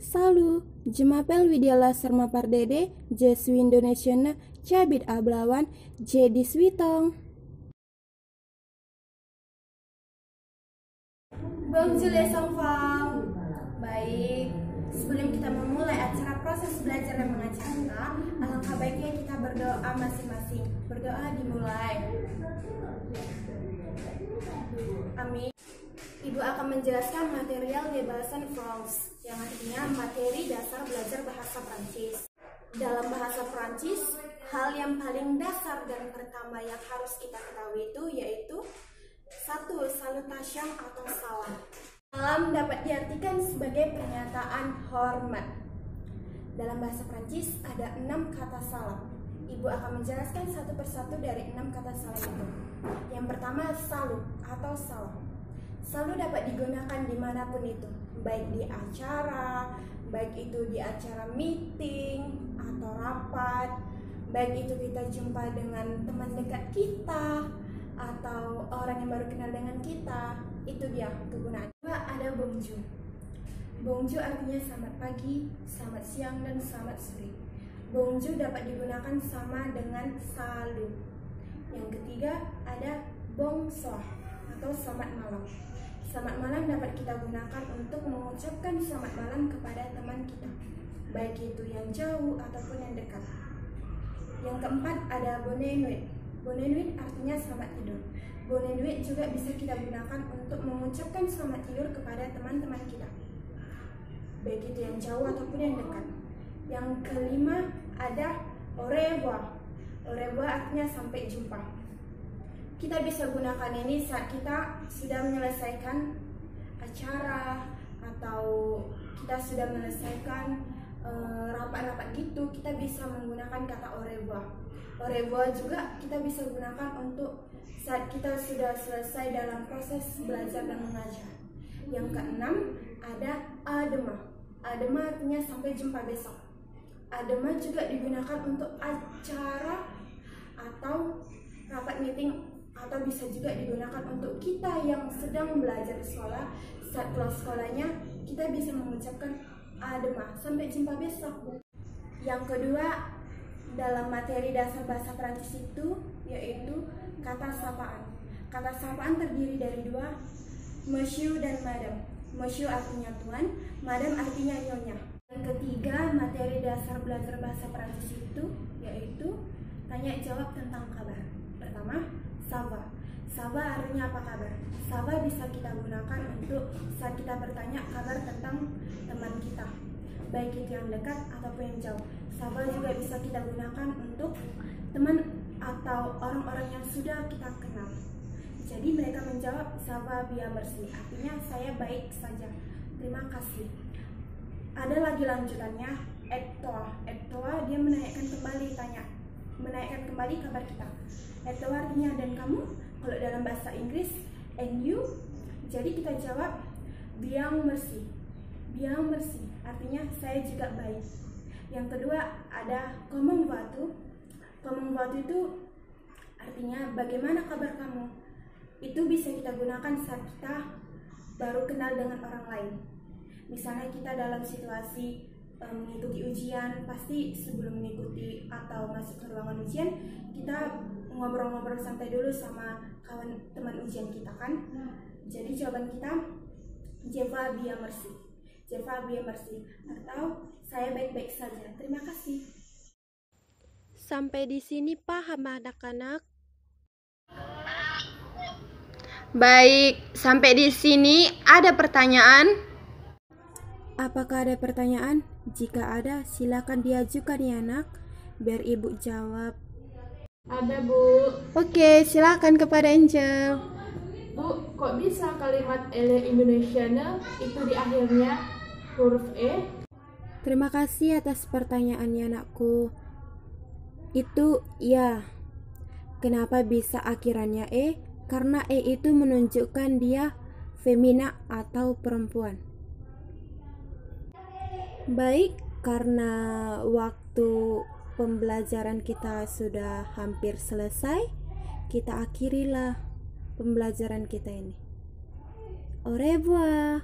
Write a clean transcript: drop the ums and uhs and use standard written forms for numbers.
Salut, je m'appelle Widiala Sarma Pardede, je suis indonesienne, j'habite à Belawan, j'ai 18 ans. Bonjour les enfants. Baik, sebelum kita memulai acara proses belajar dan mengajar kita, alangkah baiknya kita berdoa masing-masing. Berdoa dimulai. Amin. Ibu akan menjelaskan material de base France, yang artinya materi dasar belajar bahasa Prancis. Dalam bahasa Prancis, hal yang paling dasar dan pertama yang harus kita ketahui itu yaitu 1. Salutation atau salam. Salam dapat diartikan sebagai pernyataan hormat. Dalam bahasa Prancis ada 6 kata salam. Ibu akan menjelaskan satu persatu dari 6 kata salam itu. Yang pertama, salut atau salam. Salut dapat digunakan dimanapun itu, baik di acara, baik itu di acara meeting atau rapat, baik itu kita jumpa dengan teman dekat kita atau orang yang baru kenal dengan kita. Itu dia kegunaan. Ada bonjour. Bonjour artinya selamat pagi, selamat siang, dan selamat sore. Bonjour dapat digunakan sama dengan salut. Yang ketiga ada bonsoir atau selamat malam. Selamat malam dapat kita gunakan untuk mengucapkan selamat malam kepada teman kita, baik itu yang jauh ataupun yang dekat. Yang keempat ada bonne nuit. Bonne nuit artinya selamat tidur. Bonne nuit juga bisa kita gunakan untuk mengucapkan selamat tidur kepada teman-teman kita, baik itu yang jauh ataupun yang dekat. Yang kelima ada au revoir. Au revoir artinya sampai jumpa. Kita bisa gunakan ini saat kita sudah menyelesaikan acara atau kita sudah menyelesaikan rapat-rapat gitu, kita bisa menggunakan kata au revoir. Au revoir juga kita bisa gunakan untuk saat kita sudah selesai dalam proses belajar dan mengajar. Yang keenam ada à demain. À demain artinya sampai jumpa besok. À demain juga digunakan untuk acara atau rapat meeting, atau bisa juga digunakan untuk kita yang sedang belajar di sekolah. Saat kelas sekolahnya kita bisa mengucapkan à demain, sampai jumpa besok. Yang kedua dalam materi dasar bahasa Prancis itu yaitu kata sapaan. Kata sapaan terdiri dari 2, monsieur dan madame. Monsieur artinya tuan, madame artinya nyonya. Yang ketiga materi dasar belajar bahasa Prancis itu yaitu tanya jawab tentang kabar. Pertama, ça va. Ça va artinya apa kabar? Ça va bisa kita gunakan untuk saat kita bertanya kabar tentang teman kita, baik itu yang dekat ataupun yang jauh. Ça va juga bisa kita gunakan untuk teman atau orang-orang yang sudah kita kenal. Jadi mereka menjawab ça va bien merci, artinya saya baik saja, terima kasih. Ada lagi lanjutannya, et toi. Et toi dia menanyakan kembali kabar kita. Et toi artinya dan kamu. Kalau dalam bahasa Inggris, and you, jadi kita jawab bien merci. Bien merci artinya saya juga baik. Yang kedua ada comment vas-tu. Comment vas-tu itu artinya bagaimana kabar kamu. Itu bisa kita gunakan saat kita baru kenal dengan orang lain. Misalnya kita dalam situasi mengikuti ujian, pasti sebelum mengikuti atau masuk ke ruangan ujian, kita ngobrol-ngobrol santai dulu sama teman ujian kita kan. Jadi jawaban kita je vais bien merci. Je vais bien merci atau saya baik-baik saja, terima kasih. Sampai di sini paham anak-anak? Baik, sampai di sini ada pertanyaan? Apakah ada pertanyaan? Jika ada, silakan diajukan ya anak, biar ibu jawab. Ada Bu. Oke, silakan kepada Angel. Bu, kok bisa kalimat ele Indonesiana itu di akhirnya huruf E? Terima kasih atas pertanyaannya anakku. Itu ya. Kenapa bisa akhirannya E? Karena E itu menunjukkan dia femina atau perempuan. Baik, karena waktu pembelajaran kita sudah hampir selesai, kita akhirilah pembelajaran kita ini. Au revoir.